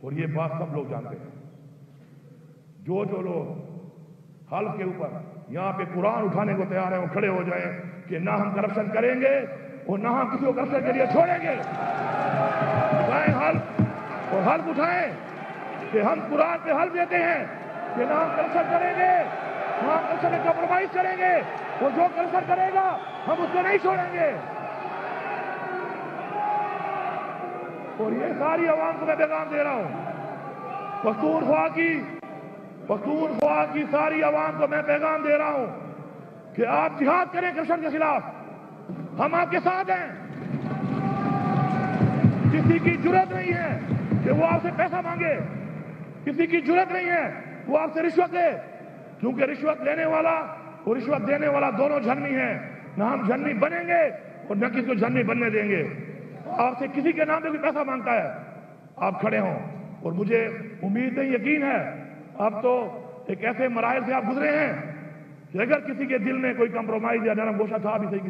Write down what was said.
اور یہ بات سب لوگ جانتے ہیں. جو لوگ حلف کے اوپر یہاں پہ قرآن اٹھانے کو تیار ہیں وہ کھڑے ہو جائیں کہ نہ ہم کرپشن کریں گے اور نہ ہم کسی کو کرپشن کے لیے چھوڑیں گے. اٹھائیں حلف اور حلف اٹھائیں کہ ہم قرآن پہ حلف دیتے ہیں کہ نہ ہم کرپشن کریں گے نہ ہم کرپشن میں کمپرومائز کریں گے اور جو کرپشن کرے گا ہم اس کو نہیں چھوڑیں گے. اور یہ ساری عوام کو میں پیغام دے رہا ہوں. پختونخوا کی ساری عوام کو میں پیغام دے رہا ہوں کہ آپ جہاد کریں کرپشن کے خلاف. ہم آپ کے ساتھ ہیں. کسی کی جرات نہیں ہے کہ وہ آپ سے پیسہ مانگے. کسی کی جرات نہیں ہے وہ آپ سے رشوت لے, کیونکہ رشوت لینے والا اور رشوت دینے والا دونوں جھنی ہیں. نہ ہم جھنی بنیں گے اور نہ کسی کو جھنی بننے دیں گے. آپ سے کسی کے نام پہ کوئی پیسہ مانگتا ہے آپ کھڑے ہوں. اور مجھے امید ہے, یقین ہے, اب تو ایک ایسے مراحل سے آپ گزرے ہیں کہ اگر کسی کے دل میں کوئی کمپرومائز یا نرم گوشہ تھا بھی صحیح